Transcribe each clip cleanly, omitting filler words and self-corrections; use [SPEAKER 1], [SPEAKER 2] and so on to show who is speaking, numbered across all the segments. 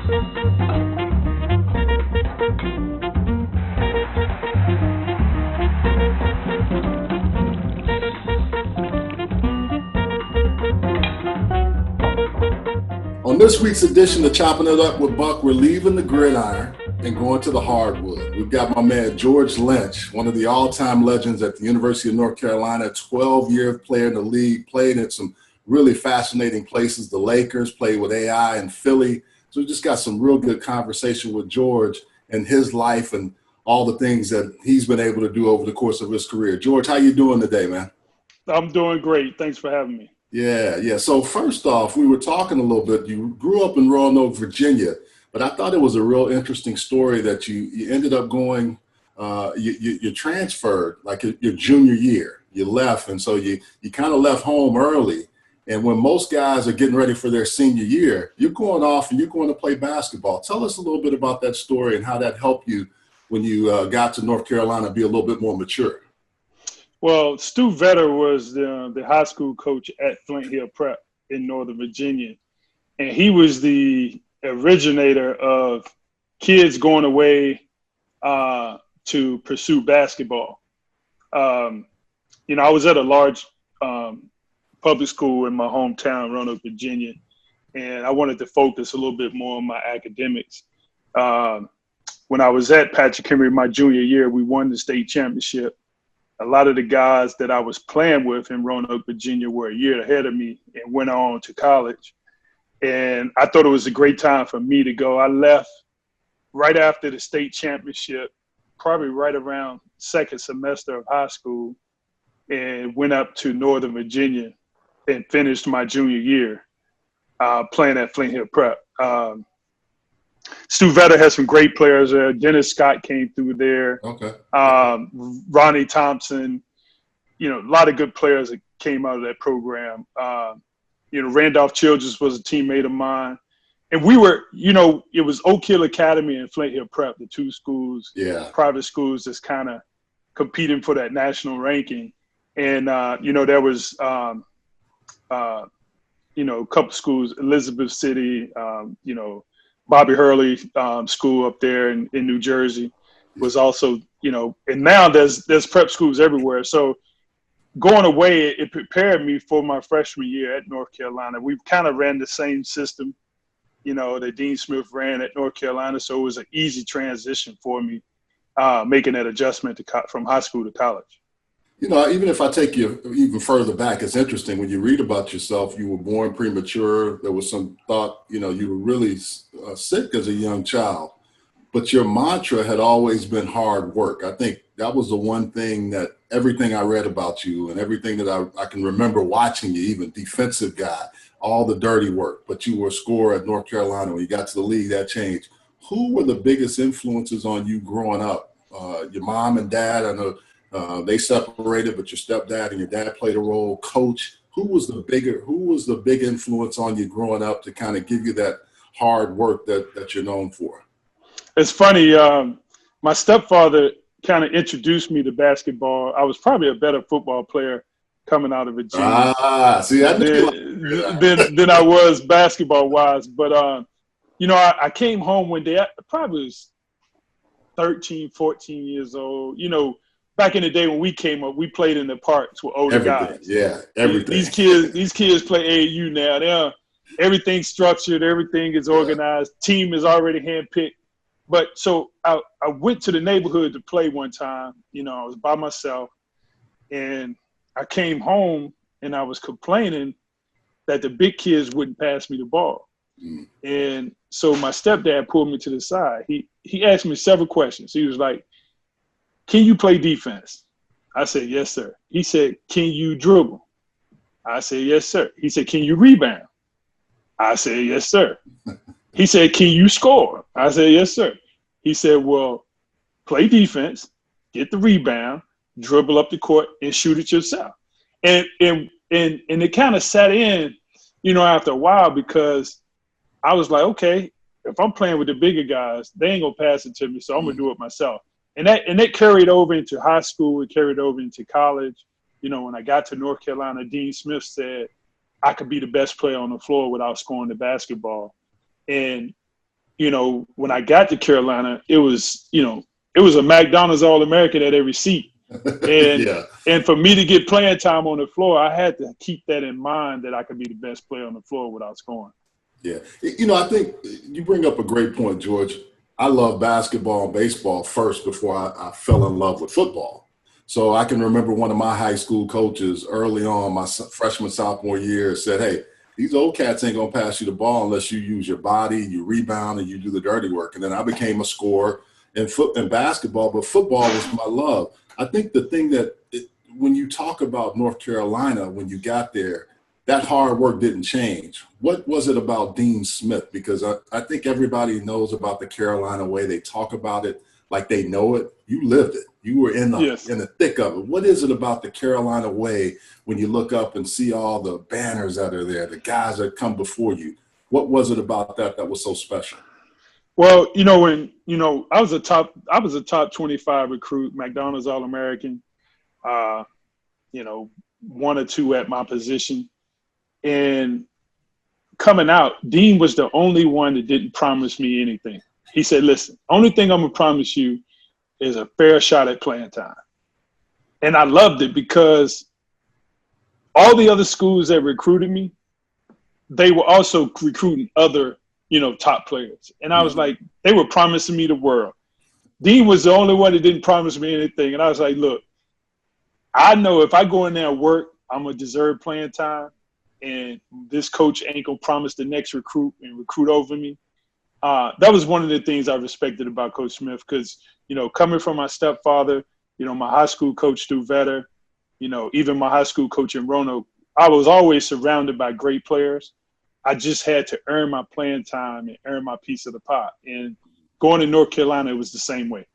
[SPEAKER 1] On this week's edition of Chopping It Up with Buck, we're leaving the gridiron and going to the hardwood. We've got my man George Lynch, one of the all-time legends at the University of North Carolina, 12-year player in the league, played in some really fascinating places. The Lakers, played with AI in Philly. So we just got some real good conversation with George and his life and all the things that he's been able to do over the course of his career. George, how you doing today, man?
[SPEAKER 2] I'm doing great. Thanks for having me.
[SPEAKER 1] Yeah. So first off, we were talking a little bit. You grew up in Roanoke, Virginia, but I thought it was a real interesting story that you ended up going, you transferred like your junior year. You left, and so you kind of left home early. And when most guys are getting ready for their senior year, you're going off and you're going to play basketball. Tell us a little bit about that story and how that helped you when you got to North Carolina be a little bit more mature.
[SPEAKER 2] Well, Stu Vetter was the high school coach at Flint Hill Prep in Northern Virginia. And he was the originator of kids going away to pursue basketball. I was at a large public school in my hometown, Roanoke, Virginia, and I wanted to focus a little bit more on my academics. When I was at Patrick Henry my junior year, we won the state championship. A lot of the guys that I was playing with in Roanoke, Virginia were a year ahead of me and went on to college. And I thought it was a great time for me to go. I left right after the state championship, probably right around second semester of high school, and went up to Northern Virginia and finished my junior year playing at Flint Hill Prep. Stu Vetter had some great players there. Dennis Scott came through there.
[SPEAKER 1] Okay.
[SPEAKER 2] Ronnie Thompson, a lot of good players that came out of that program. Randolph Childress was a teammate of mine. And we were, it was Oak Hill Academy and Flint Hill Prep, the two schools, private schools that's kind of competing for that national ranking. And, there was, a couple schools, Elizabeth City, Bobby Hurley school up there in New Jersey was also, and now there's prep schools everywhere. So going away, it prepared me for my freshman year at North Carolina. We kind of ran the same system, that Dean Smith ran at North Carolina. So it was an easy transition for me, making that adjustment from high school to college.
[SPEAKER 1] Even if I take you even further back, it's interesting when you read about yourself, you were born premature. There was some thought, you were really sick as a young child, but your mantra had always been hard work. I think that was the one thing that everything I read about you and everything that I can remember watching you, even defensive guy, all the dirty work, but you were a scorer at North Carolina. When you got to the league, that changed. Who were the biggest influences on you growing up? Your mom and dad, I know, they separated, but your stepdad and your dad played a role. Coach, who was the big influence on you growing up to kind of give you that hard work that you're known for?
[SPEAKER 2] It's funny. My stepfather kind of introduced me to basketball. I was probably a better football player coming out of Virginia than I was basketball wise. But, I came home one day, I probably was 13, 14 years old, back in the day when we came up, we played in the parks with older guys.
[SPEAKER 1] Yeah, everything.
[SPEAKER 2] These kids play AAU now. Everything's structured. Everything is organized. Team is already handpicked. But so I went to the neighborhood to play one time. I was by myself. And I came home and I was complaining that the big kids wouldn't pass me the ball. Mm. And so my stepdad pulled me to the side. He asked me several questions. He was like, "Can you play defense?" I said, "Yes, sir." He said, "Can you dribble?" I said, "Yes, sir." He said, "Can you rebound?" I said, "Yes, sir." He said, "Can you score?" I said, "Yes, sir." He said, "Well, play defense, get the rebound, dribble up the court, and shoot it yourself." And it kind of set in, after a while, because I was like, okay, if I'm playing with the bigger guys, they ain't gonna pass it to me, so I'm gonna do it myself. And that carried over into high school. It carried over into college. When I got to North Carolina, Dean Smith said I could be the best player on the floor without scoring the basketball. And when I got to Carolina, it was a McDonald's All-American at every seat. And
[SPEAKER 1] Yeah.
[SPEAKER 2] and for me to get playing time on the floor, I had to keep that in mind that I could be the best player on the floor without scoring.
[SPEAKER 1] Yeah. I think you bring up a great point, George. I love basketball and baseball first before I fell in love with football. So I can remember one of my high school coaches early on, my freshman, sophomore year, said, hey, these old cats ain't going to pass you the ball unless you use your body, you rebound, and you do the dirty work. And then I became a scorer in basketball, but football was my love. I think the thing when you talk about North Carolina, when you got there, that hard work didn't change. What was it about Dean Smith? Because I think everybody knows about the Carolina way. They talk about it like they know it. You lived it. You were in the thick of it. What is it about the Carolina way when you look up and see all the banners that are there, the guys that come before you? What was it about that was so special?
[SPEAKER 2] Well, when I was a top 25 recruit, McDonald's All-American, one or two at my position. And coming out, Dean was the only one that didn't promise me anything. He said, listen, only thing I'm going to promise you is a fair shot at playing time. And I loved it because all the other schools that recruited me, they were also recruiting other, top players. And I was like, they were promising me the world. Dean was the only one that didn't promise me anything. And I was like, look, I know if I go in there and work, I'm going to deserve playing time. And this coach ain't going to promise the next recruit and recruit over me. That was one of the things I respected about Coach Smith because, coming from my stepfather, my high school coach, Stu Vetter, even my high school coach in Roanoke, I was always surrounded by great players. I just had to earn my playing time and earn my piece of the pot. And going to North Carolina, it was the same way.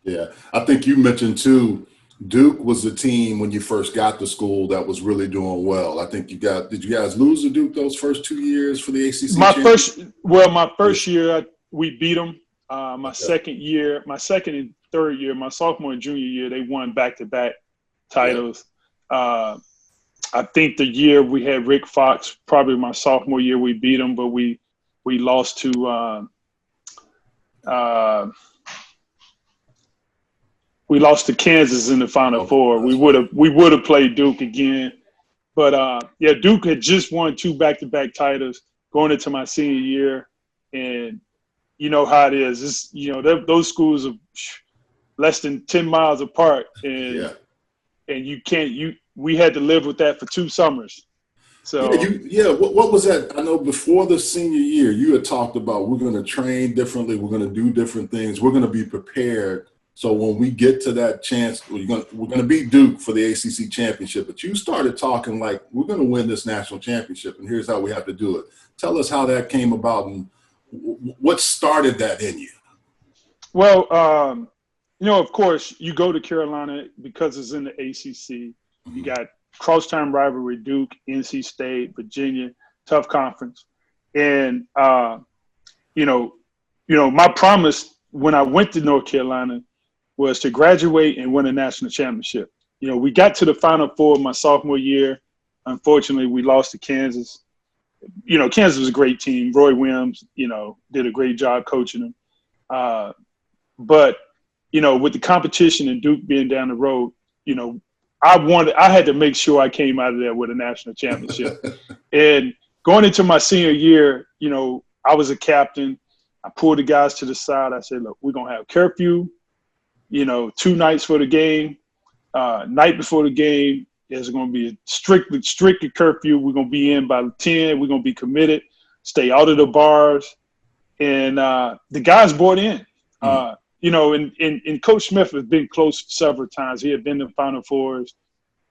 [SPEAKER 1] Yeah. I think you mentioned, too, Duke was the team when you first got to school that was really doing well. I think did you guys lose to Duke those first 2 years for the ACC championship?
[SPEAKER 2] My first year, we beat them. My second and third year, my sophomore and junior year, they won back-to-back titles. Yeah. I think the year we had Rick Fox, probably my sophomore year, we beat them, but we lost to we lost to Kansas in the Final Four. We would have played Duke again, but Duke had just won 2 back-to-back titles going into my senior year, and you know how it is. It's, those schools are less than 10 miles apart, and we had to live with that for 2 summers. So
[SPEAKER 1] what was that? I know before the senior year, you had talked about we're going to train differently, we're going to do different things, we're going to be prepared. So when we get to that chance, we're going to beat Duke for the ACC championship. But you started talking like we're going to win this national championship, and here's how we have to do it. Tell us how that came about and what started that in you.
[SPEAKER 2] Well, of course, you go to Carolina because it's in the ACC. Mm-hmm. You got cross-time rivalry, Duke, NC State, Virginia, tough conference. And, my promise when I went to North Carolina was to graduate and win a national championship. We got to the Final Four my sophomore year. Unfortunately, we lost to Kansas. Kansas was a great team. Roy Williams, did a great job coaching them. But with the competition and Duke being down the road, I had to make sure I came out of there with a national championship. And going into my senior year, I was a captain. I pulled the guys to the side. I said, look, we're going to have curfew, 2 nights for the game. Night before the game, there's going to be a strictly curfew. We're going to be in by 10. We're going to be committed, stay out of the bars. And the guys bought in. And Coach Smith has been close several times. He had been to Final Fours.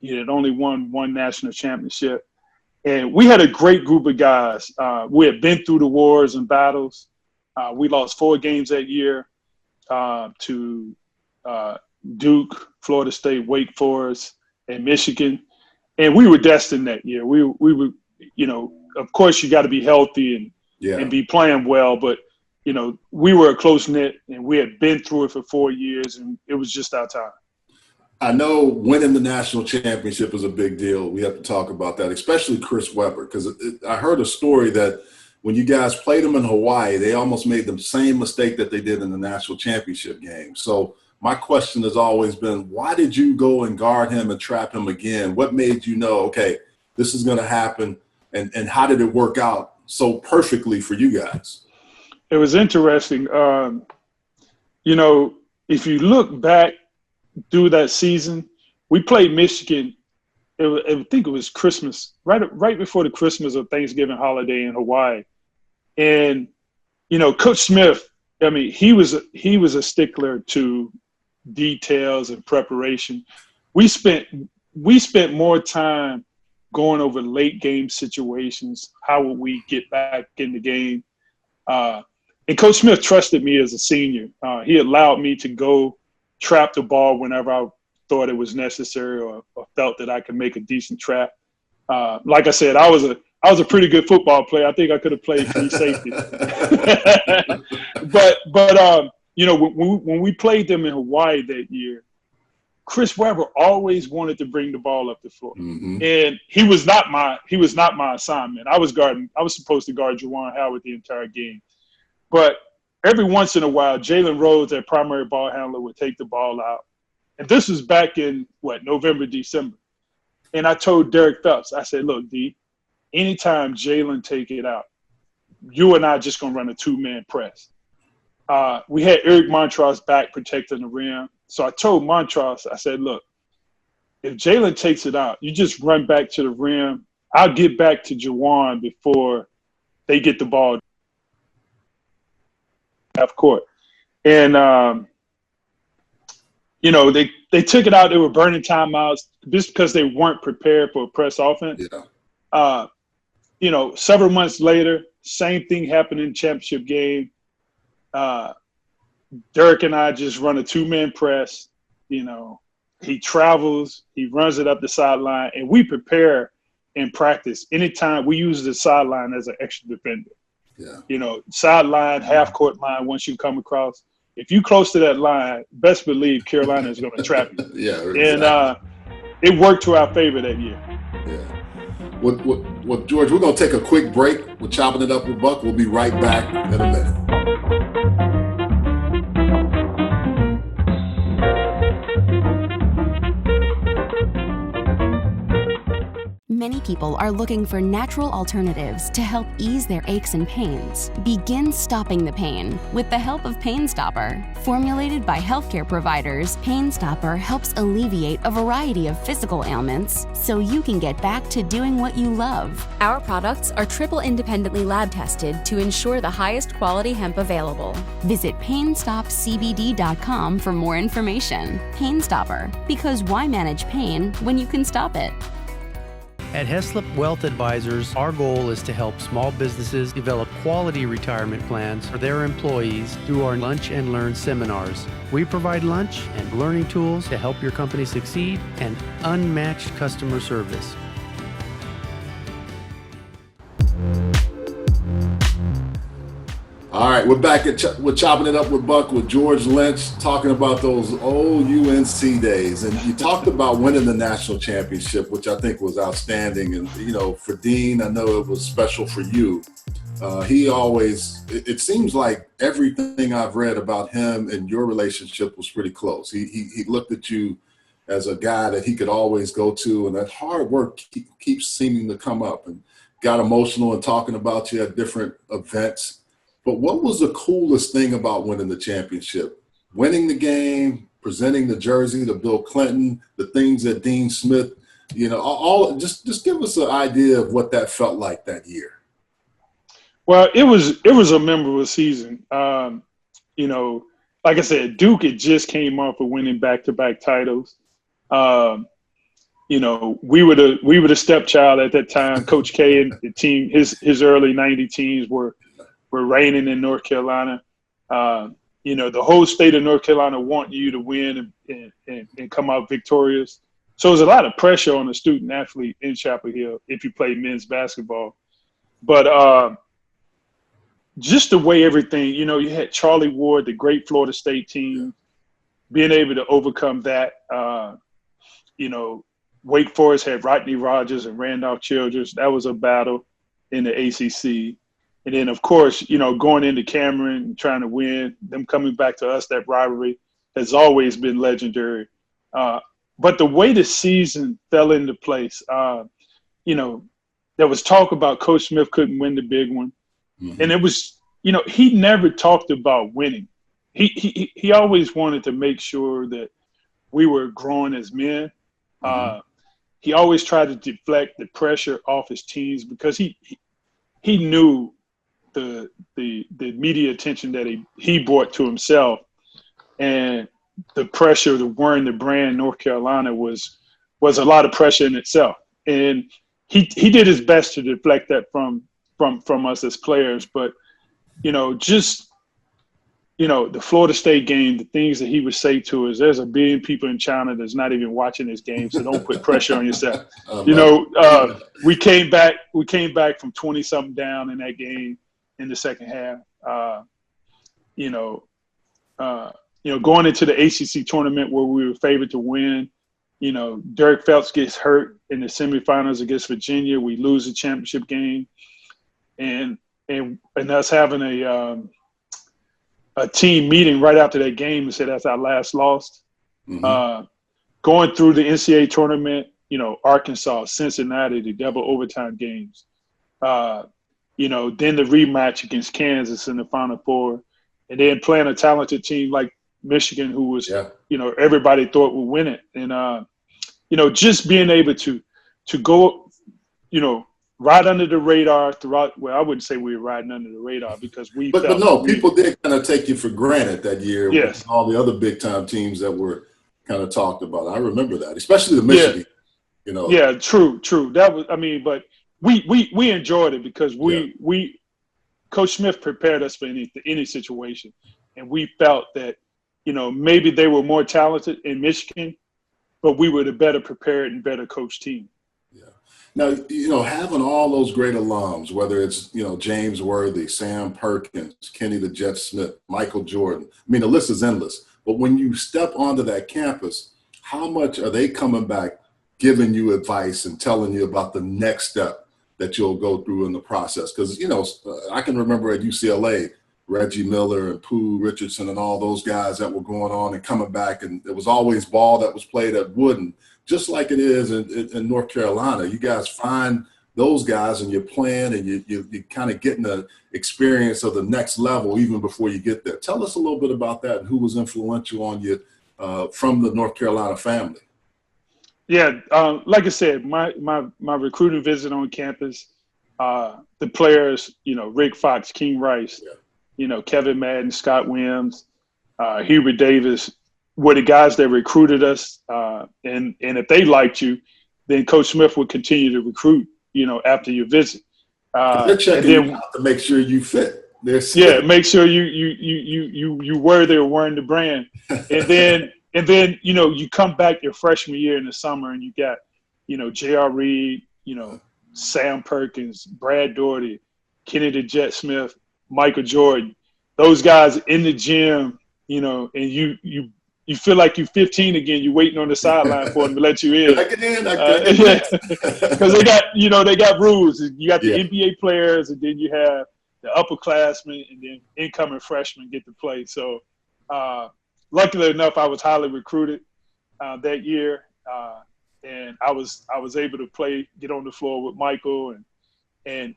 [SPEAKER 2] He had only won 1 national championship. And we had a great group of guys. We had been through the wars and battles. We lost 4 games that year to Duke, Florida State, Wake Forest, and Michigan. And we were destined that year. We were, of course you got to be healthy and be playing well, but we were a close-knit, and we had been through it for 4 years, and it was just our time.
[SPEAKER 1] I know winning the national championship is a big deal. We have to talk about that, especially Chris Webber, because I heard a story that when you guys played them in Hawaii, they almost made the same mistake that they did in the national championship game. So my question has always been, why did you go and guard him and trap him again? What made you know, okay, this is going to happen? And how did it work out so perfectly for you guys?
[SPEAKER 2] It was interesting. You know, if you look back through that season, we played Michigan. I think it was Christmas, right before the Christmas or Thanksgiving holiday in Hawaii. And, you know, Coach Smith, I mean, he was a stickler to details and preparation. We spent more time going over late game situations. How would we get back in the game? And Coach Smith trusted me as a senior. He allowed me to go trap the ball whenever I thought it was necessary or felt that I could make a decent trap. Like I said, I was a pretty good football player. I think I could have played free safety. but you know, when we played them in Hawaii that year, Chris Webber always wanted to bring the ball up the floor, and he was not my assignment. I was supposed to guard Juwan Howard the entire game, but every once in a while, Jalen Rhodes, their primary ball handler, would take the ball out. And this was back in, November, December. And I told Derek Phelps, I said, look, D, anytime Jalen take it out, you and I just going to run a two-man press. We had Eric Montross back protecting the rim. So I told Montross, I said, look, if Jalen takes it out, you just run back to the rim. I'll get back to Juwan before they get the ball half court. And, you know, they took it out. They were burning timeouts just because they weren't prepared for a press offense. Yeah. You know, several months later, same thing happened in the championship game. Derek and I just run a two-man press. You know, he travels, he runs it up the sideline, and we prepare in practice. Anytime we use the sideline as an extra defender. Yeah. You know, sideline, half-court line once you come across. If you close to that line, best believe Carolina is going to trap you.
[SPEAKER 1] Yeah, exactly.
[SPEAKER 2] And it worked to our favor that year.
[SPEAKER 1] Yeah. Well, George, we're going to take a quick break. We're chopping it up with Buck. We'll be right back in a minute.
[SPEAKER 3] Many people are looking for natural alternatives to help ease their aches and pains. Begin stopping the pain with the help of Pain Stopper. Formulated by healthcare providers, Pain Stopper helps alleviate a variety of physical ailments so you can get back to doing what you love. Our products are triple independently lab tested to ensure the highest quality hemp available. Visit PainStopCBD.com for more information. Pain Stopper, because why manage pain when you can stop it?
[SPEAKER 4] At Heslop Wealth Advisors, our goal is to help small businesses develop quality retirement plans for their employees through our Lunch and Learn seminars. We provide lunch and learning tools to help your company succeed and unmatched customer service.
[SPEAKER 1] All right, we're back we're chopping it up with Buck with George Lynch, talking about those old UNC days. And you talked about winning the national championship, which I think was outstanding. And, you know, for Dean, I know it was special for you. He always, it seems like everything I've read about him and your relationship was pretty close. He looked at you as a guy that he could always go to, and that hard work keeps seeming to come up, and got emotional and talking about you at different events. But what was the coolest thing about winning the championship? Winning the game, presenting the jersey to Bill Clinton, the things that Dean Smith, you know, all just give us an idea of what that felt like that year.
[SPEAKER 2] Well, it was a memorable season. You know, like I said, Duke had just came off of winning back-to-back titles. You know, we were the stepchild at that time. Coach K and the team, his early '90 teams were reigning in North Carolina. You know, the whole state of North Carolina want you to win and come out victorious. So there's a lot of pressure on a student athlete in Chapel Hill if you play men's basketball. But just the way everything, you know, you had Charlie Ward, the great Florida State team, being able to overcome that. You know, Wake Forest had Rodney Rogers and Randolph Childress. That was a battle in the ACC. And then, of course, going into Cameron and trying to win, them coming back to us, that rivalry has always been legendary. But the way the season fell into place, there was talk about Coach Smith couldn't win the big one. Mm-hmm. And it was, he never talked about winning. He always wanted to make sure that we were growing as men. Mm-hmm. He always tried to deflect the pressure off his teams because he knew the media attention that he brought to himself, and the pressure of wearing the brand North Carolina was a lot of pressure in itself. And he did his best to deflect that from us as players. But, the Florida State game, the things that he would say to us, there's 1 billion people in China that's not even watching this game, so don't put pressure on yourself. We came back from 20-something down in that game in the second half. Going into the ACC tournament where we were favored to win, Derek Phelps gets hurt in the semifinals against Virginia. We lose the championship game, and us having a team meeting right after that game and said that's our last loss. Mm-hmm. Going through the NCAA tournament, Arkansas, Cincinnati, the double overtime games. Then the rematch against Kansas in the Final Four, and then playing a talented team like Michigan, who was, everybody thought would win it. And, just being able to go, right under the radar throughout. Well, I wouldn't say we were riding under the radar because
[SPEAKER 1] people did kind of take you for granted that year.
[SPEAKER 2] Yes.
[SPEAKER 1] With all the other big time teams that were kind of talked about. I remember that, especially the Michigan.
[SPEAKER 2] Yeah. Yeah, true. That was, but we enjoyed it because Coach Smith prepared us for any situation, and we felt that maybe they were more talented in Michigan, but we were the better prepared and better coached team.
[SPEAKER 1] Yeah. Now, having all those great alums, whether it's, James Worthy, Sam Perkins, Kenny the Jet Smith, Michael Jordan, the list is endless. But when you step onto that campus, how much are they coming back, giving you advice and telling you about the next step that you'll go through in the process? Because, I can remember at UCLA, Reggie Miller and Pooh Richardson and all those guys that were going on and coming back, and it was always ball that was played at Wooden, just like it is in North Carolina. You guys find those guys and you're playing and you're kind of getting the experience of the next level even before you get there. Tell us a little bit about that and who was influential on you from the North Carolina family.
[SPEAKER 2] Yeah, like I said, my recruiting visit on campus, the players, Rick Fox, King Rice, Kevin Madden, Scott Williams, Hubert Davis, were the guys that recruited us. And if they liked you, then Coach Smith would continue to recruit, after your visit.
[SPEAKER 1] They're checking you out to make sure you fit.
[SPEAKER 2] Make sure you were there wearing the brand. And then, you come back your freshman year in the summer and you got, J.R. Reed, Sam Perkins, Brad Doherty, Kenny the Jet Smith, Michael Jordan, those guys in the gym, and you feel like you're 15 again. You're waiting on the sideline for them to let you in.
[SPEAKER 1] I get in.
[SPEAKER 2] Because they got rules. You got the NBA players, and then you have the upperclassmen, and then incoming freshmen get to play. So, luckily enough, I was highly recruited that year, and I was able to get on the floor with Michael, and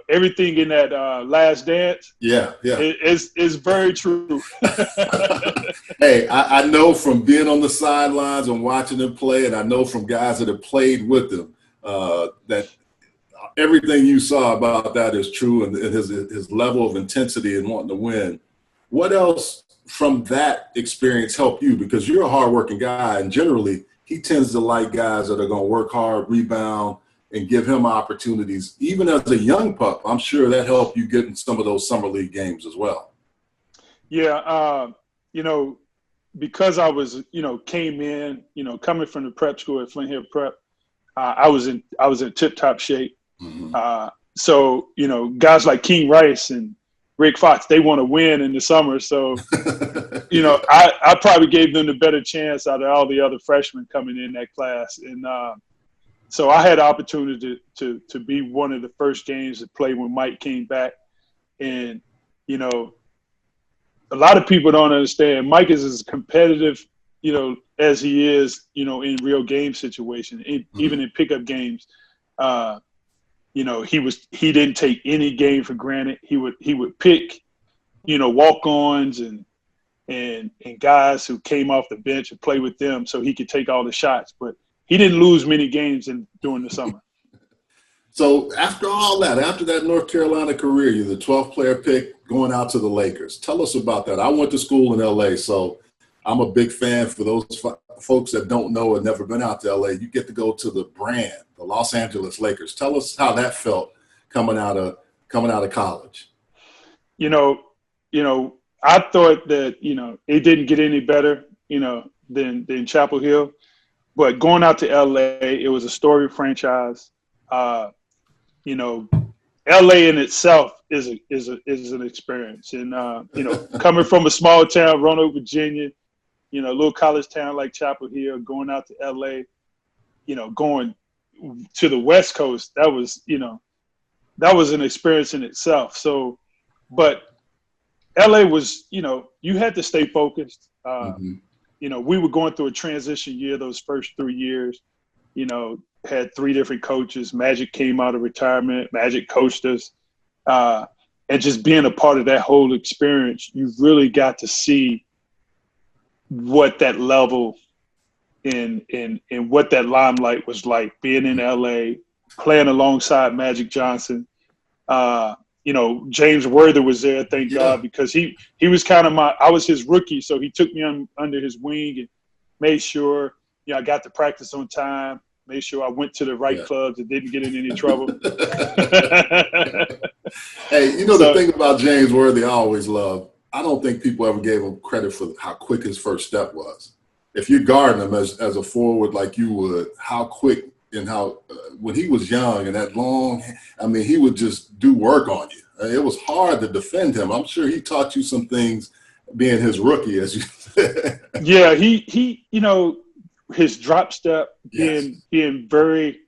[SPEAKER 2] everything in that Last Dance. is very true.
[SPEAKER 1] Hey, I know from being on the sidelines and watching them play, and I know from guys that have played with them that everything you saw about that is true, and his level of intensity and wanting to win. What else from that experience helped you? Because you're a hardworking guy, and generally he tends to like guys that are going to work hard, rebound, and give him opportunities. Even as a young pup, I'm sure that helped you get in some of those summer league games as well.
[SPEAKER 2] Yeah, because I was, came in, coming from the prep school at Flint Hill Prep, I was in tip-top shape. Mm-hmm. So, guys like King Rice and Rick Fox, they want to win in the summer. So, I probably gave them the better chance out of all the other freshmen coming in that class. And so I had the opportunity to be one of the first games to play when Mike came back. And, you know, a lot of people don't understand Mike is as competitive, you know, as he is, you know, in real game situation, even in pickup games. You know, he didn't take any game for granted. He would pick, you know, walk-ons and guys who came off the bench and play with them so he could take all the shots. But he didn't lose many games during the summer.
[SPEAKER 1] So after all that, after that North Carolina career, you're the 12th player pick going out to the Lakers. Tell us about that. I went to school in L.A., so I'm a big fan. For those folks that don't know or never been out to L.A., you get to go to the brand, the Los Angeles Lakers. Tell us how that felt coming out of college. You
[SPEAKER 2] know, I thought that, you know, it didn't get any better, you know, than Chapel Hill. But going out to L.A., it was a storied franchise. You know, L.A. in itself is an experience. And, you know, coming from a small town, Roanoke, Virginia, you know, a little college town like Chapel Hill, going out to L.A., you know, going to the West Coast, that was an experience in itself. So, but L.A. was, you know, you had to stay focused. You know, we were going through a transition year those first 3 years. You know, had 3 different coaches. Magic came out of retirement. Magic coached us. And just being a part of that whole experience, you really got to see what that level and what that limelight was like, being in L.A., playing alongside Magic Johnson. You know, James Worthy was there, thank God, because he was kind of I was his rookie, so he took me under his wing and made sure, you know, I got to practice on time, made sure I went to the right clubs and didn't get in any trouble.
[SPEAKER 1] Hey, you know, the thing about James Worthy I always love, I don't think people ever gave him credit for how quick his first step was. If you're guarding him as a forward like you would, how quick and how when he was young and that long, I mean, he would just do work on you. It was hard to defend him. I'm sure he taught you some things being his rookie, as you said.
[SPEAKER 2] Yeah, he you know, his drop step, being very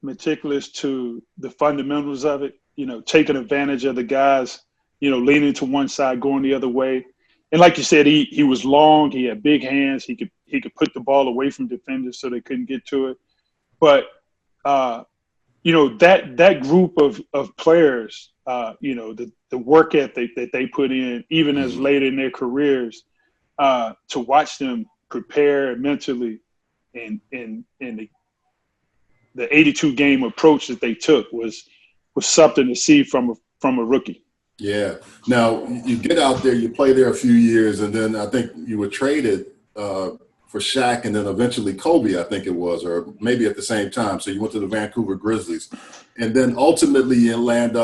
[SPEAKER 2] meticulous to the fundamentals of it, you know, taking advantage of the guys, you know, leaning to one side, going the other way. And like you said, he was long, he had big hands, he could put the ball away from defenders so they couldn't get to it. But you know, that group of players, you know, the work ethic that they put in, even as late in their careers, to watch them prepare mentally and the 82 game approach that they took was something to see from a rookie.
[SPEAKER 1] Yeah. Now you get out there, you play there a few years, and then I think you were traded for Shaq and then eventually Kobe, I think it was, or maybe at the same time. So you went to the Vancouver Grizzlies, and then ultimately you land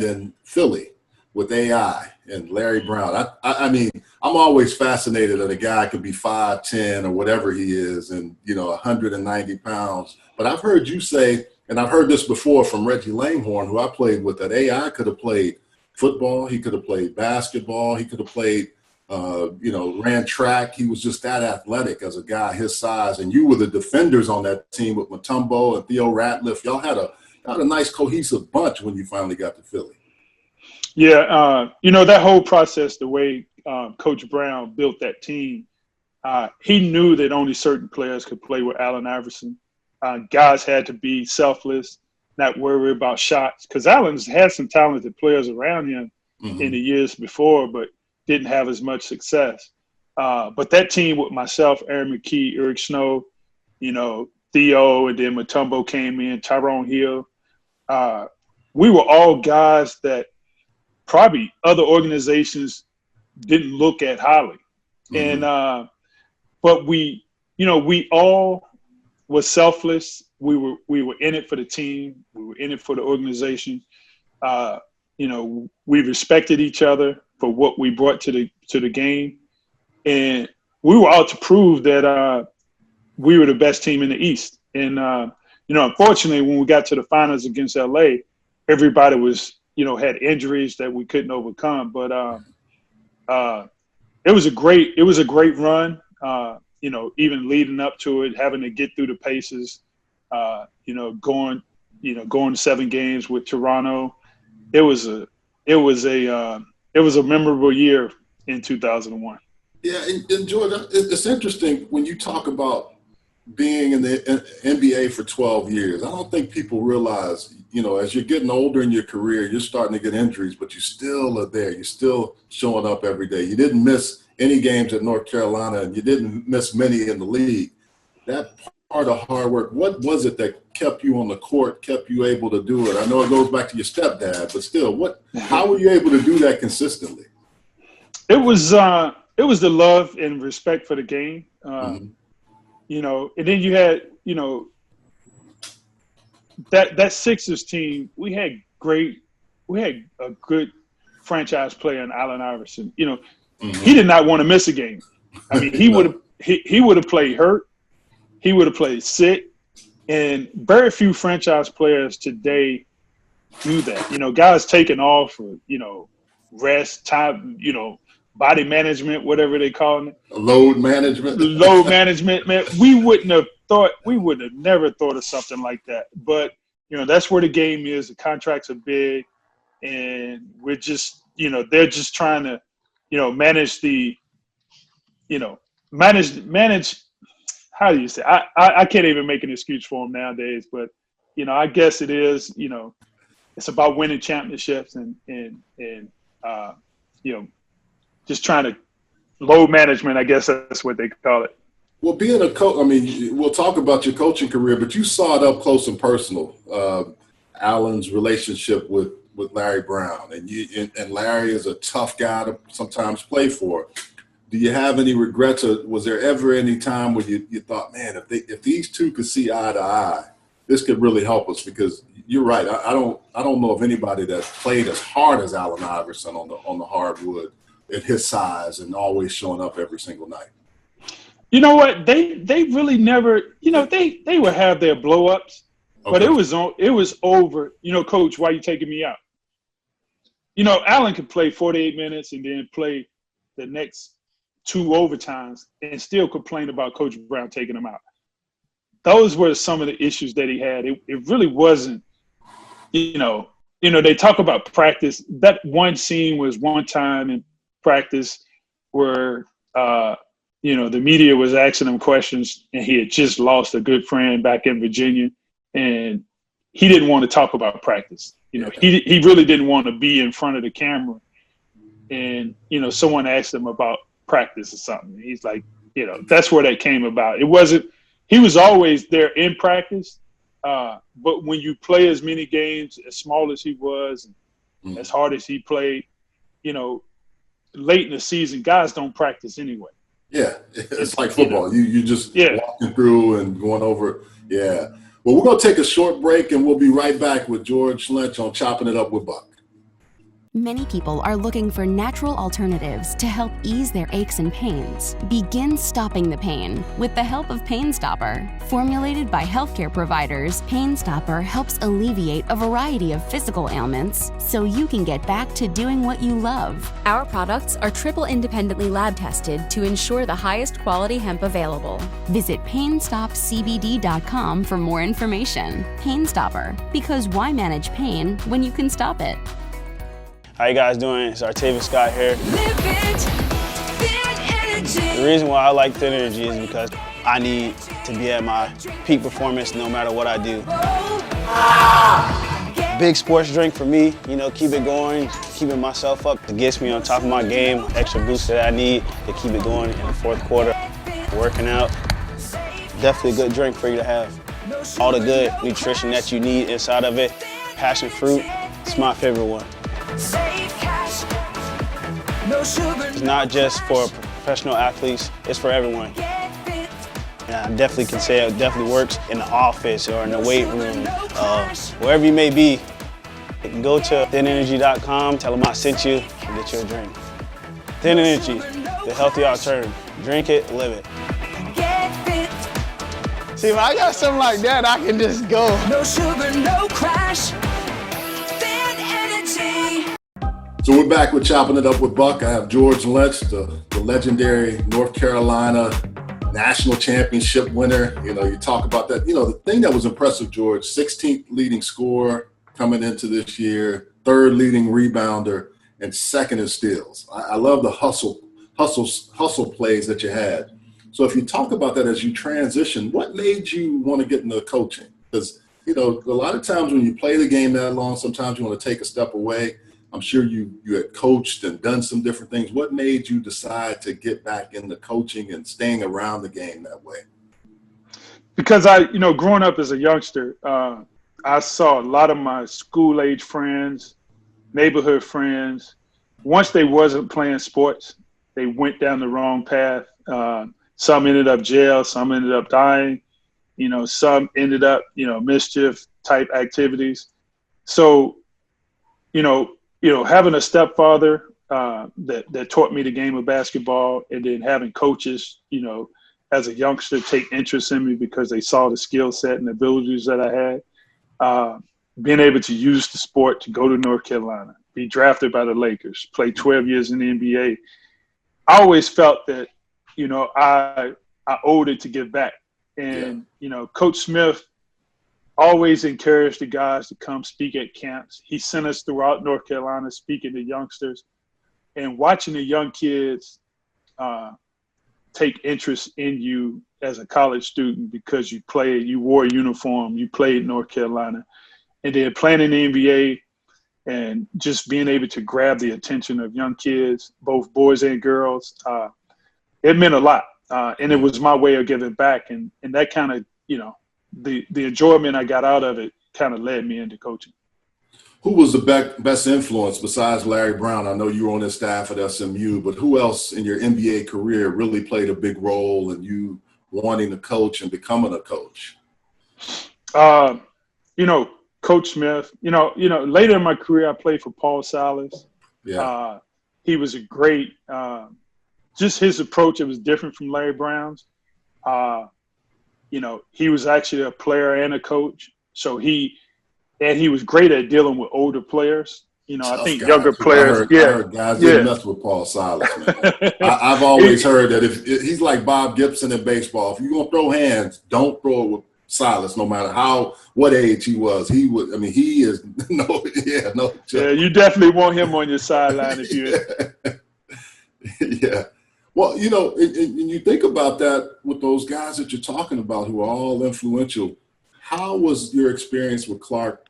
[SPEAKER 1] in Philly with AI and Larry Brown. I mean, I'm always fascinated that a guy could be 5'10" or whatever he is, and, you know, 190 pounds. But I've heard you say, and I've heard this before from Reggie Langhorne, who I played with, that AI could have played football, he could have played basketball, he could have played, you know, ran track. He was just that athletic as a guy his size. And you were the defenders on that team with Mutombo and Theo Ratliff. Y'all had a nice cohesive bunch when you finally got to Philly.
[SPEAKER 2] Yeah, you know, that whole process, the way Coach Brown built that team, he knew that only certain players could play with Allen Iverson. Guys had to be selfless, not worry about shots, because Allen's had some talented players around him in the years before, but didn't have as much success. But that team with myself, Aaron McKee, Eric Snow, you know, Theo, and then Mutombo came in, Tyrone Hill. We were all guys that probably other organizations didn't look at highly. And but we all were selfless. We were in it for the team. We were in it for the organization. You know, we respected each other for what we brought to the game, and we were out to prove that we were the best team in the East. And you know, unfortunately, when we got to the finals against LA, everybody was, you know, had injuries that we couldn't overcome. But it was a great run. You know, even leading up to it, having to get through the paces. You know, going to 7 games with Toronto, it was a memorable year in 2001.
[SPEAKER 1] Yeah, and George, it's interesting when you talk about being in the NBA for 12 years. I don't think people realize, as you're getting older in your career, you're starting to get injuries, but you still are there. You're still showing up every day. You didn't miss any games at North Carolina, and you didn't miss many in the league. That part of hard work, what was it that kept you on the court, kept you able to do it? I know it goes back to your stepdad, but still, how were you able to do that consistently?
[SPEAKER 2] It was the love and respect for the game. And then you had, that Sixers team, we had a good franchise player in Allen Iverson. He did not want to miss a game. I mean, he would have played hurt. He would have played sick. And very few franchise players today do that. Guys taking off for, rest, time, body management, whatever they call it.
[SPEAKER 1] Load management.
[SPEAKER 2] Man. We would have never thought of something like that. But, that's where the game is. The contracts are big. And we're just, they're just trying to, manage manage, how do you say? I can't even make an excuse for them nowadays. But, I guess it is, it's about winning championships and just trying to load management, I guess that's what they call it.
[SPEAKER 1] Well, being a coach, I mean, we'll talk about your coaching career, but you saw it up close and personal, Allen's relationship with Larry Brown. And Larry is a tough guy to sometimes play for. Do you have any regrets, or was there ever any time where you thought, man, if these two could see eye to eye, this could really help us? Because you're right. I don't know of anybody that played as hard as Allen Iverson on the hardwood at his size and always showing up every single night.
[SPEAKER 2] You know what? They really never. They would have their blow ups, but it was over. Coach, why are you taking me out? Allen could play 48 minutes and then play the next 2 overtimes and still complain about Coach Brown taking him out. Those were some of the issues that he had. It really wasn't, they talk about practice. That one scene was one time in practice where, the media was asking him questions, and he had just lost a good friend back in Virginia, and he didn't want to talk about practice. He really didn't want to be in front of the camera. And, someone asked him about practice or something. He's like, that's where that came about. It wasn't – he was always there in practice, but when you play as many games, as small as he was, and as hard as he played, late in the season, guys don't practice anyway.
[SPEAKER 1] Yeah, it's like football. You just walking through and going over. Yeah. Well, we're going to take a short break, and we'll be right back with George Lynch on Chopping It Up with Buck.
[SPEAKER 3] Many people are looking for natural alternatives to help ease their aches and pains. Begin stopping the pain with the help of Pain Stopper. Formulated by healthcare providers, Pain Stopper helps alleviate a variety of physical ailments so you can get back to doing what you love. Our products are triple independently lab tested to ensure the highest quality hemp available. Visit PainStopCBD.com for more information. Pain Stopper, because why manage pain when you can stop it?
[SPEAKER 5] How you guys doing? It's Artavis Scott here.
[SPEAKER 6] Live it, Thin Energy.
[SPEAKER 5] The reason why I like Thin Energy is because I need to be at my peak performance no matter what I do. Big sports drink for me, keep it going, keeping myself up. It gets me on top of my game, extra boost that I need to keep it going in the fourth quarter. Working out, definitely a good drink for you to have. All the good nutrition that you need inside of it. Passion fruit, it's my favorite one. It's not just for professional athletes, it's for everyone. And I definitely can say it definitely works in the office or in the weight room, wherever you may be. You can go to thinenergy.com, tell them I sent you, and get you a drink. Thin Energy, the healthy alternative. Drink it, live it. See, when I got something like that, I can just go.
[SPEAKER 6] No sugar, no crash. Thin Energy.
[SPEAKER 1] So we're back with Chopping It Up with Buck. I have George Lynch, the legendary North Carolina national championship winner. You talk about that. The thing that was impressive, George, 16th leading scorer coming into this year, third leading rebounder, and second in steals. I love the hustle plays that you had. So if you talk about that as you transition, what made you want to get into coaching? Because, you know, a lot of times when you play the game that long, sometimes you want to take a step away. I'm sure you had coached and done some different things. What made you decide to get back into coaching and staying around the game that way?
[SPEAKER 2] Because growing up as a youngster, I saw a lot of my school-age friends, neighborhood friends, once they wasn't playing sports, they went down the wrong path. Some ended up jail, some ended up dying, some ended up, mischief type activities. So, having a stepfather that taught me the game of basketball, and then having coaches, as a youngster take interest in me because they saw the skill set and abilities that I had, being able to use the sport to go to North Carolina, be drafted by the Lakers, play 12 years in the NBA. I always felt that, I owed it to give back. And, Coach Smith always encouraged the guys to come speak at camps. He sent us throughout North Carolina speaking to youngsters, and watching the young kids take interest in you as a college student because you wore a uniform, you played in North Carolina, and then playing in the NBA and just being able to grab the attention of young kids, both boys and girls, it meant a lot. And it was my way of giving back. And that kind of, the enjoyment I got out of it kind of led me into coaching.
[SPEAKER 1] Who was the best influence besides Larry Brown? I know you were on his staff at SMU, but who else in your NBA career really played a big role in you wanting to coach and becoming a coach? Coach Smith. Later in my career, I played for Paul Silas. Yeah.
[SPEAKER 2] He was a great just his approach, it was different from Larry Brown's. He was actually a player and a coach. So he was great at dealing with older players. I think guys. Younger players.
[SPEAKER 1] I heard guys didn't mess with Paul Silas, man. I've always heard that if he's like Bob Gibson in baseball. If you're going to throw hands, don't throw it with Silas, no matter what age he was. He is no joke.
[SPEAKER 2] Yeah, you definitely want him on your sideline if you.
[SPEAKER 1] Yeah. Well, and you think about that with those guys that you're talking about who are all influential. How was your experience with Clark,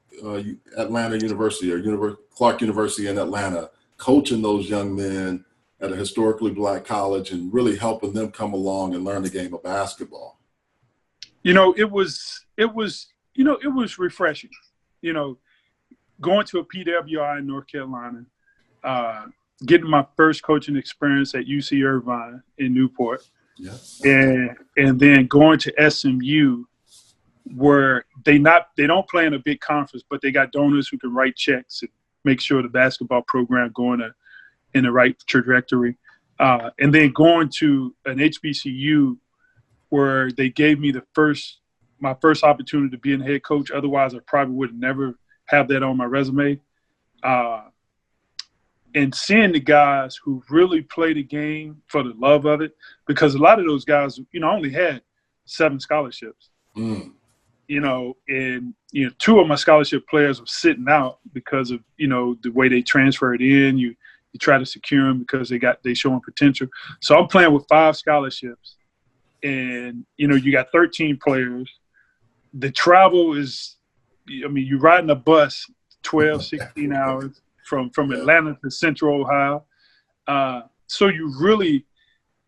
[SPEAKER 1] Atlanta University or Clark University in Atlanta, coaching those young men at a historically black college and really helping them come along and learn the game of basketball?
[SPEAKER 7] It was refreshing. Going to a PWI in North Carolina, getting my first coaching experience at UC Irvine in Newport, and then going to SMU, where they don't play in a big conference, but they got donors who can write checks and make sure the basketball program going in the right trajectory, and then going to an HBCU where they gave me my first opportunity to be a head coach. Otherwise, I probably would never have that on my resume. And seeing the guys who really play the game for the love of it, because a lot of those guys, only had 7 scholarships. And 2 of my scholarship players were sitting out because of the way they transferred in. You try to secure them because they showing potential. So I'm playing with 5 scholarships, and you got 13 players. The travel is, you're riding a bus 12, 16 hours. From Atlanta to Central Ohio. So you really,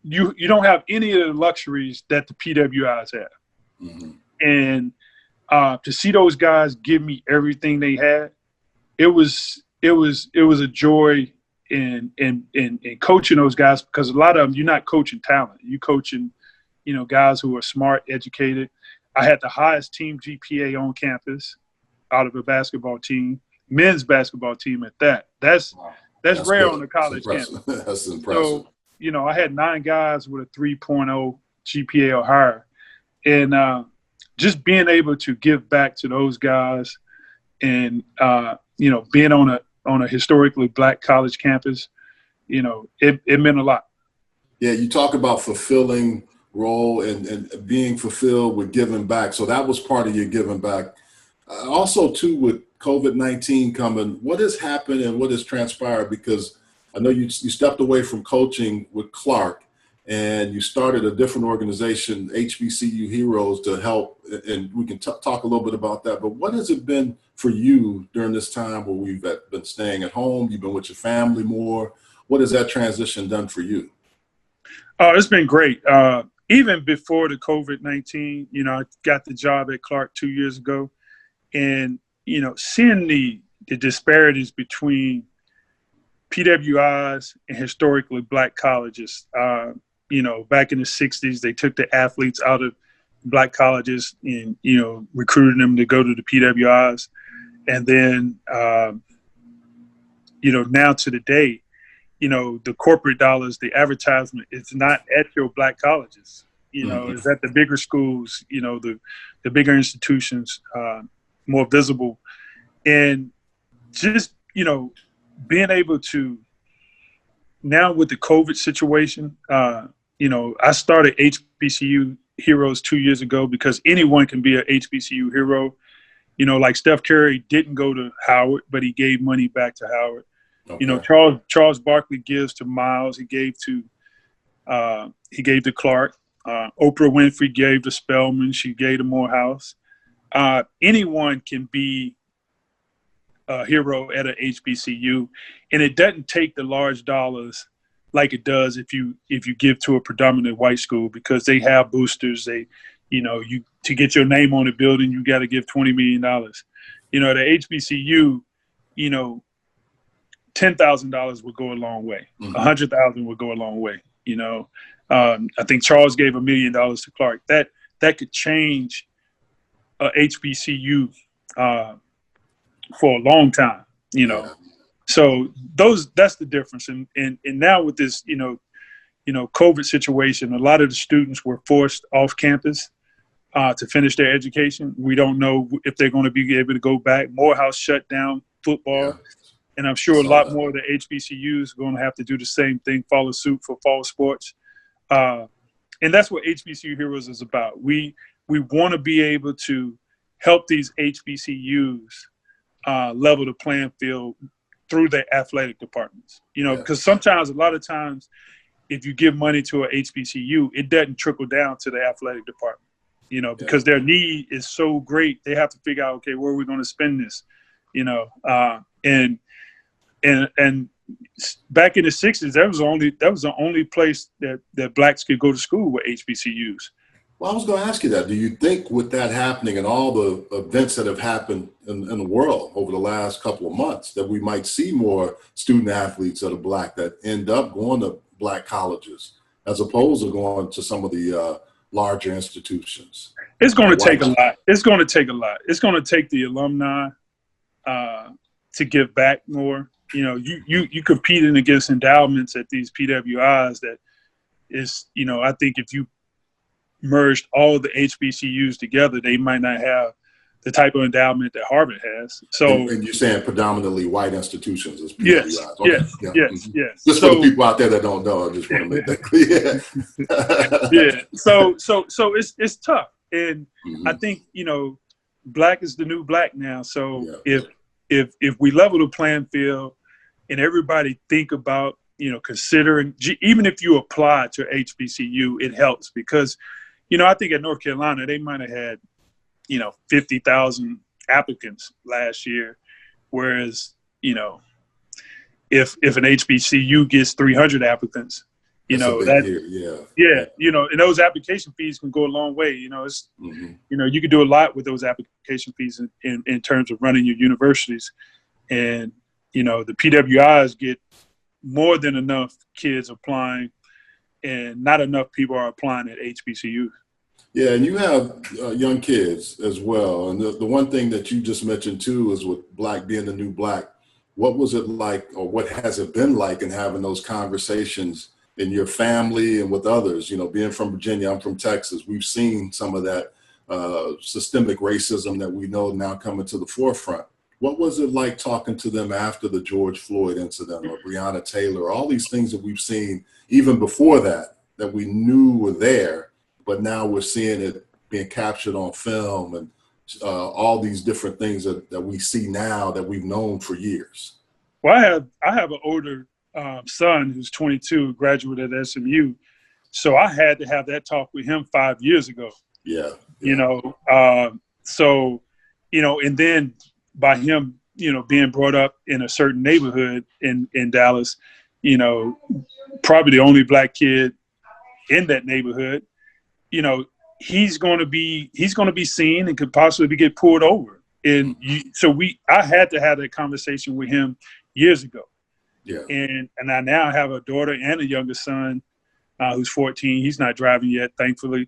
[SPEAKER 7] you don't have any of the luxuries that the PWIs have. Mm-hmm. And to see those guys give me everything they had, it was a joy in coaching those guys, because a lot of them, you're not coaching talent. You're coaching, guys who are smart, educated. I had the highest team GPA on campus out of a basketball team. Men's basketball team at that. That's rare on the college campus.
[SPEAKER 1] That's impressive.
[SPEAKER 7] So, I had 9 guys with a 3.0 GPA or higher. And just being able to give back to those guys and, being on a historically black college campus, it meant a lot.
[SPEAKER 1] Yeah, you talk about fulfilling role and being fulfilled with giving back. So that was part of your giving back. Also, too, with COVID-19 coming, what has happened and what has transpired? Because I know you stepped away from coaching with Clark and you started a different organization, HBCU Heroes, to help, and we can talk a little bit about that. But what has it been for you during this time where we've been staying at home, you've been with your family more? What has that transition done for you?
[SPEAKER 7] Oh, it's been great. Even before the COVID-19, I got the job at Clark 2 years ago, and, seeing the disparities between PWIs and historically black colleges. Back in the 60s, they took the athletes out of black colleges and, recruited them to go to the PWIs. And then, now to the day, the corporate dollars, the advertisement, it's not at your black colleges, it's at the bigger schools, the bigger institutions, more visible. And just, being able to, now with the COVID situation, I started HBCU Heroes 2 years ago because anyone can be a HBCU hero. Like Steph Curry didn't go to Howard, but he gave money back to Howard. Okay. Charles Barkley gives to Miles. He gave to Clark. Oprah Winfrey gave to Spelman. She gave to Morehouse. Anyone can be a hero at an HBCU, and it doesn't take the large dollars like it does if you give to a predominantly white school, because they have boosters. They, you to get your name on the building, you got to give $20 million. The HBCU, $10,000 would go a long way. $100,000 would go a long way. I think Charles gave $1 million to Clark. That could change a HBCU for a long time. So that's the difference. And now with this, COVID situation, a lot of the students were forced off campus to finish their education. We don't know if they're going to be able to go back. Morehouse shut down football. Yeah. And I'm sure a lot more of the HBCUs are going to have to do the same thing, follow suit for fall sports. And that's what HBCU Heroes is about. We want to be able to help these HBCUs level the playing field through their athletic departments, because sometimes, a lot of times, if you give money to a HBCU, it doesn't trickle down to the athletic department, because their need is so great. They have to figure out, okay, where are we going to spend this, and back in the 60s, that was the only place that blacks could go to school with HBCUs.
[SPEAKER 1] Well, I was going to ask you that. Do you think with that happening and all the events that have happened in the world over the last couple of months, that we might see more student athletes that are black that end up going to black colleges as opposed to going to some of the larger institutions?
[SPEAKER 7] It's going to take a lot. It's going to take a lot. It's going to take the alumni to give back more. You competing against endowments at these PWIs that is, I think if you merged all the HBCUs together, they might not have the type of endowment that Harvard has. So,
[SPEAKER 1] and you're saying predominantly white institutions as PWIs?
[SPEAKER 7] Yes,
[SPEAKER 1] okay.
[SPEAKER 7] Yes.
[SPEAKER 1] Just for the people out there that don't know, I just want to make that clear.
[SPEAKER 7] Yeah. So it's tough, and I think black is the new black now. So if we level the playing field and everybody think about considering, even if you apply to HBCU, it helps because. I think at North Carolina, they might have had, 50,000 applicants last year. Whereas, if an HBCU gets 300 applicants, and those application fees can go a long way. You can do a lot with those application fees in terms of running your universities. And, the PWIs get more than enough kids applying, and not enough people are applying at HBCU.
[SPEAKER 1] Yeah, and you have young kids as well. And the one thing that you just mentioned, too, is with black being the new black. What was it like, or what has it been like in having those conversations in your family and with others? Being from Virginia, I'm from Texas. We've seen some of that systemic racism that we know now coming to the forefront. What was it like talking to them after the George Floyd incident or Breonna Taylor, all these things that we've seen even before that we knew were there, but now we're seeing it being captured on film and all these different things that we see now that we've known for years?
[SPEAKER 7] Well, I have an older son who's 22, graduated at SMU. So I had to have that talk with him 5 years ago.
[SPEAKER 1] Yeah.
[SPEAKER 7] You know, so, you know, and then by him, you know, being brought up in a certain neighborhood in Dallas, you know, probably the only black kid in that neighborhood, you know, he's going to be seen and could possibly get pulled over. And I had to have that conversation with him years ago.
[SPEAKER 1] Yeah.
[SPEAKER 7] And I now have a daughter and a younger son who's 14. He's not driving yet, thankfully.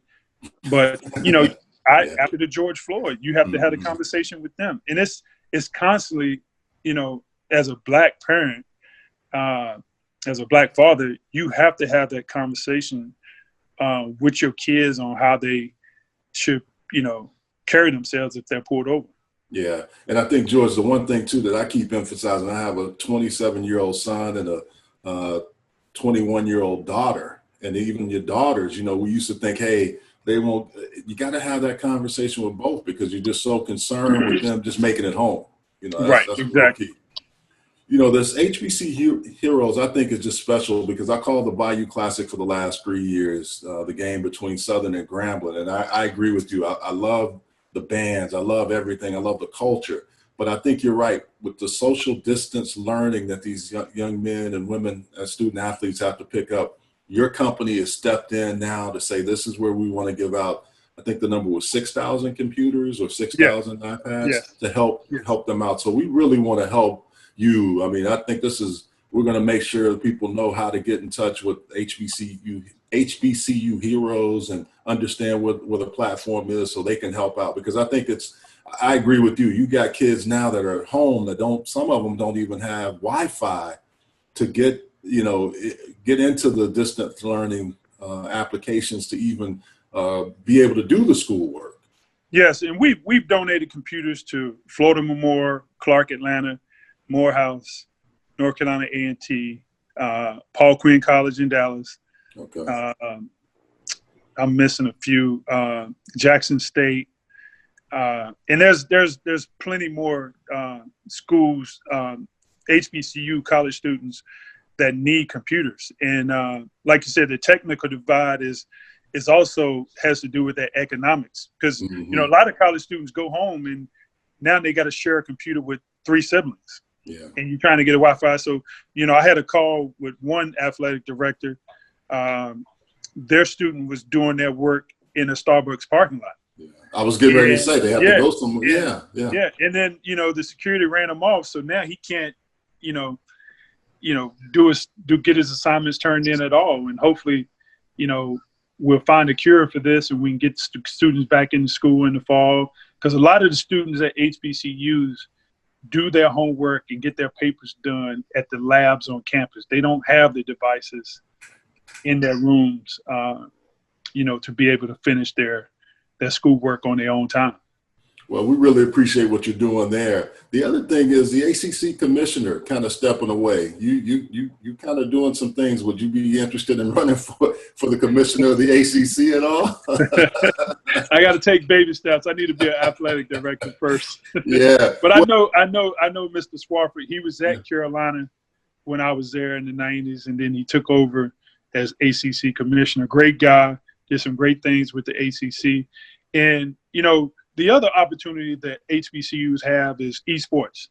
[SPEAKER 7] But, you know, after the George Floyd, you have to have a conversation with them. And it's constantly, you know, as a black parent, as a black father, you have to have that conversation with your kids on how they should, you know, carry themselves if they're pulled over.
[SPEAKER 1] Yeah. And I think, George, the one thing, too, that I keep emphasizing, I have a 27-year-old son and a 21-year-old daughter. And even your daughters, you know, we used to think, hey, they won't – you got to have that conversation with both because you're just so concerned with them just making it home. You know, that's
[SPEAKER 7] exactly.
[SPEAKER 1] Key. You know, this HBC Heroes, I think, is just special because I call the Bayou Classic for the last 3 years, the game between Southern and Grambling. And I agree with you. I love the bands. I love everything. I love the culture. But I think you're right. With the social distance learning that these young men and women as student athletes have to pick up, your company has stepped in now to say this is where we want to give out. I think the number was 6,000 computers or 6,000 iPads to help them out. So we really want to help you. I mean, I think we're going to make sure that people know how to get in touch with HBCU Heroes and understand what the platform is so they can help out. Because I think I agree with you. You got kids now that are at home that some of them don't even have Wi-Fi to get into the distance learning applications to even be able to do the schoolwork.
[SPEAKER 7] Yes, and we've donated computers to Florida Memorial, Clark Atlanta, Morehouse, North Carolina A&T, Paul Quinn College in Dallas.
[SPEAKER 1] Okay.
[SPEAKER 7] I'm missing a few. Jackson State, and there's plenty more schools, HBCU college students that need computers. And like you said, the technical divide is also has to do with that economics because you know a lot of college students go home and now they got to share a computer with 3 siblings.
[SPEAKER 1] Yeah.
[SPEAKER 7] And you're trying to get a Wi-Fi. So, you know, I had a call with one athletic director. Their student was doing their work in a Starbucks parking lot.
[SPEAKER 1] Yeah. I was getting ready to say they have to go somewhere. Yeah.
[SPEAKER 7] And then, you know, the security ran him off. So now he can't, get his assignments turned in at all. And hopefully, you know, we'll find a cure for this and we can get students back into school in the fall. Because a lot of the students at HBCUs do their homework and get their papers done at the labs on campus. They don't have the devices in their rooms, to be able to finish their schoolwork on their own time.
[SPEAKER 1] Well, we really appreciate what you're doing there. The other thing is the ACC commissioner kind of stepping away. You kind of doing some things. Would you be interested in running for the commissioner of the ACC at all?
[SPEAKER 7] I got to take baby steps. I need to be an athletic director first.
[SPEAKER 1] Yeah.
[SPEAKER 7] But I know Mr. Swarford. He was at Carolina when I was there in the 90s, and then he took over as ACC commissioner. Great guy. Did some great things with the ACC. And, you know, the other opportunity that HBCUs have is esports.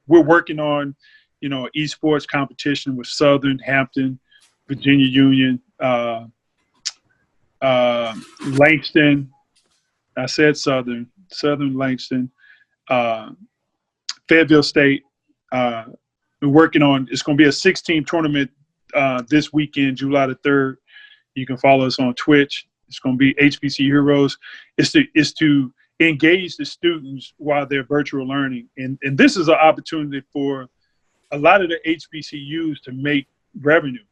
[SPEAKER 7] We're working on, esports competition with Southern, Hampton, Virginia Union, Langston. I said Southern, Langston, Fayetteville State. We're working on. It's going to be a 6-team tournament this weekend, July the 3rd. You can follow us on Twitch. It's going to be HBC Heroes. It's to engage the students while they're virtual learning. And this is an opportunity for a lot of the HBCUs to make revenue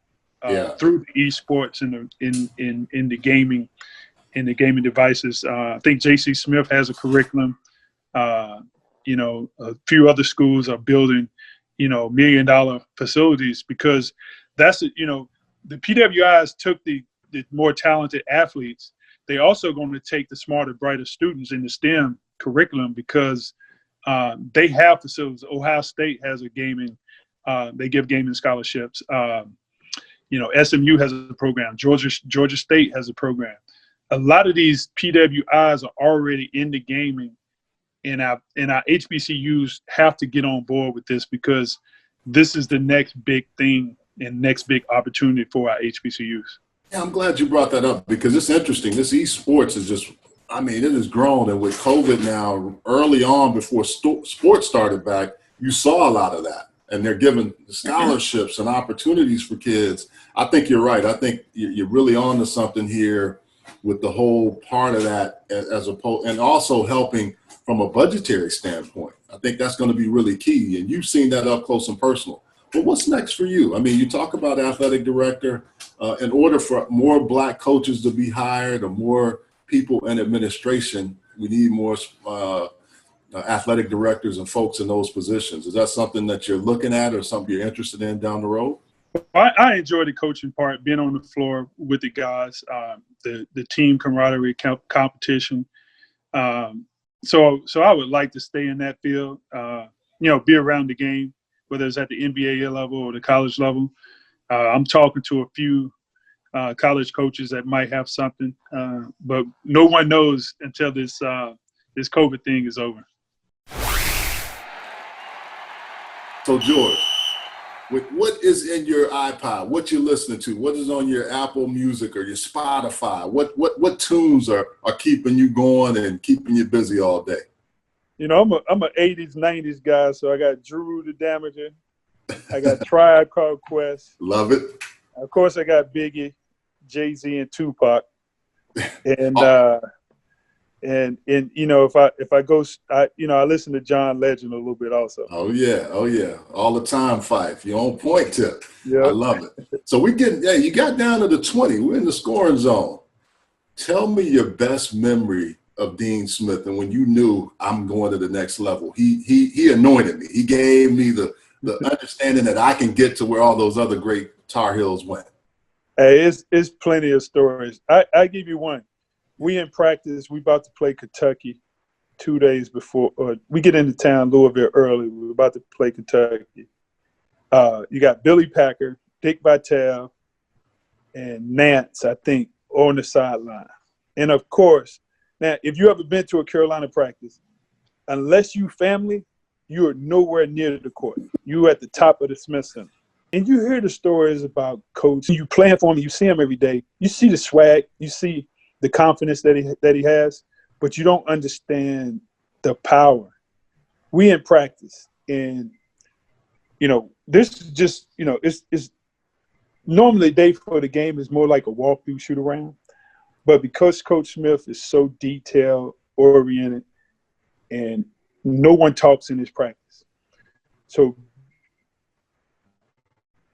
[SPEAKER 7] through the esports and in the gaming devices. I think JC Smith has a curriculum. A few other schools are building, $1 million facilities because that's the PWIs took the more talented athletes. They also going to take the smarter, brighter students in the STEM curriculum because they have facilities. Ohio State has a gaming. They give gaming scholarships. SMU has a program. Georgia State has a program. A lot of these PWIs are already into gaming, and our HBCUs have to get on board with this because this is the next big thing and next big opportunity for our HBCUs.
[SPEAKER 1] Yeah, I'm glad you brought that up because it's interesting. This esports is just, it has grown. And with COVID now, early on before sports started back, you saw a lot of that. And they're giving scholarships and opportunities for kids. I think you're right. I think you're really on to something here with the whole part of that as opposed, and also helping from a budgetary standpoint. I think that's going to be really key. And you've seen that up close and personal. But what's next for you? You talk about athletic director. In order for more Black coaches to be hired or more people in administration, we need more athletic directors and folks in those positions. Is that something that you're looking at or something you're interested in down the road?
[SPEAKER 7] I enjoy the coaching part, being on the floor with the guys, the team camaraderie, competition. So I would like to stay in that field, be around the game, whether it's at the NBA level or the college level. I'm talking to a few college coaches that might have something, but no one knows until this COVID thing is over.
[SPEAKER 1] So, George, with what is in your iPod, what you're listening to, what is on your Apple Music or your Spotify, what tunes are keeping you going and keeping you busy all day?
[SPEAKER 2] I'm a 80s, 90s guy, so I got Drew the Damager. I got Tribe Called Quest.
[SPEAKER 1] Love it.
[SPEAKER 2] Of course, I got Biggie, Jay-Z, and Tupac. And if I go, I listen to John Legend a little bit also.
[SPEAKER 1] Oh yeah, all the time, Fife. You're on point, Tip.
[SPEAKER 2] Yeah,
[SPEAKER 1] I love it. So you got down to the 20. We're in the scoring zone. Tell me your best memory of Dean Smith and when you knew I'm going to the next level. He anointed me. He gave me the understanding that I can get to where all those other great Tar Heels went.
[SPEAKER 2] Hey, it's plenty of stories. I give you one. We in practice, we about to play Kentucky 2 days before, or we get into town, Louisville, early. We're about to play Kentucky. You got Billy Packer, Dick Vitale, and Nance, I think, on the sideline. And, of course, now, if you ever been to a Carolina practice, unless you family, you are nowhere near the court. You at the top of the Smith Center. And you hear the stories about Coach. You playing for him, you see him every day. You see the swag. You see the confidence that he has, but you don't understand the power. We in practice, and this is just it's normally the day for the game is more like a walkthrough shoot around, but because Coach Smith is so detail oriented, and no one talks in his practice, so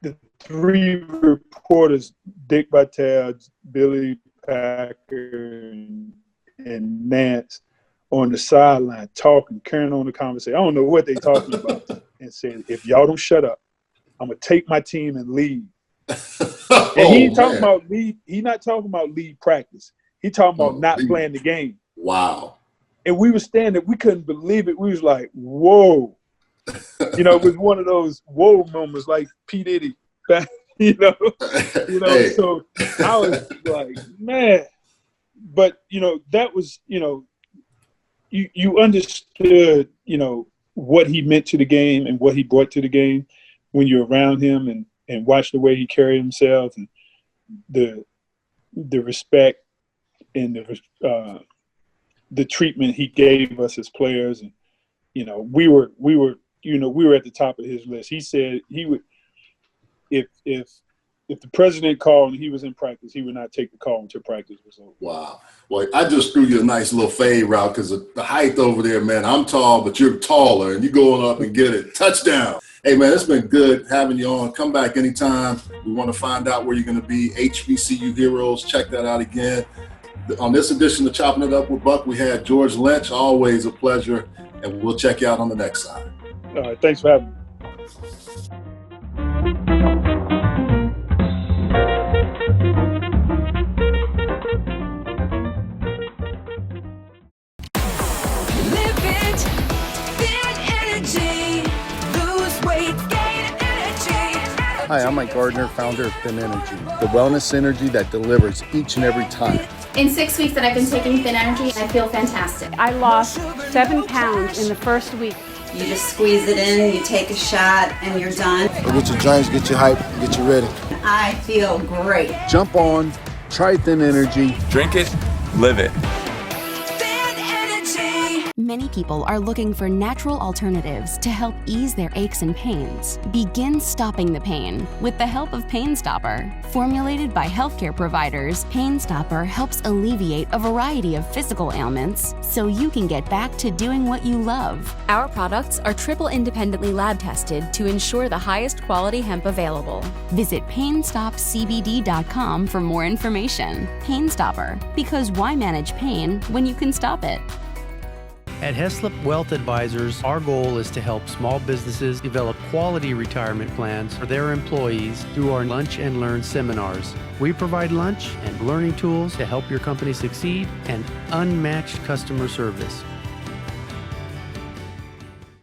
[SPEAKER 2] the three reporters, Dick Vitale, Billy Packer, and Nance on the sideline talking, carrying on the conversation. I don't know what they talking about, and said, if y'all don't shut up, I'm going to take my team and leave. And he ain't talking about lead. He not talking about lead practice. He talking about not playing the game.
[SPEAKER 1] Wow.
[SPEAKER 2] And we were standing, we couldn't believe it. We was like, whoa. It was one of those whoa moments like P. Diddy. Hey. So I was like, man. But, that was, you understood, what he meant to the game and what he brought to the game when you're around him and watch the way he carried himself and the respect and the treatment he gave us as players. And, we were at the top of his list. He said he would, if the president called and he was in practice, he would not take the call until practice was over.
[SPEAKER 1] Wow. Well, I just threw you a nice little fade route because of the height over there, man. I'm tall, but you're taller, and you're going up and get it. Touchdown. Hey, man, it's been good having you on. Come back anytime. We want to find out where you're going to be. HBCU Heroes. Check that out again. On this edition of Chopping It Up with Buck, we had George Lynch. Always a pleasure, and we'll check you out on the next side.
[SPEAKER 2] All right. Thanks for having me.
[SPEAKER 8] Mike Gardner, founder of Thin Energy, the wellness energy that delivers each and every time.
[SPEAKER 9] In 6 weeks that I've been taking Thin Energy, I feel fantastic.
[SPEAKER 10] I lost 7 pounds in the first week.
[SPEAKER 11] You just squeeze it in, you take a shot, and you're done.
[SPEAKER 8] Get your drinks, get you hype, get you ready.
[SPEAKER 11] I feel great.
[SPEAKER 8] Jump on, try Thin Energy.
[SPEAKER 12] Drink it, live it.
[SPEAKER 3] Many people are looking for natural alternatives to help ease their aches and pains. Begin stopping the pain with the help of Pain Stopper. Formulated by healthcare providers, Pain Stopper helps alleviate a variety of physical ailments so you can get back to doing what you love. Our products are triple independently lab tested to ensure the highest quality hemp available. Visit PainStopCBD.com for more information. Pain Stopper, because why manage pain when you can stop it?
[SPEAKER 4] At Heslop Wealth Advisors, our goal is to help small businesses develop quality retirement plans for their employees through our Lunch and Learn seminars. We provide lunch and learning tools to help your company succeed and unmatched customer service.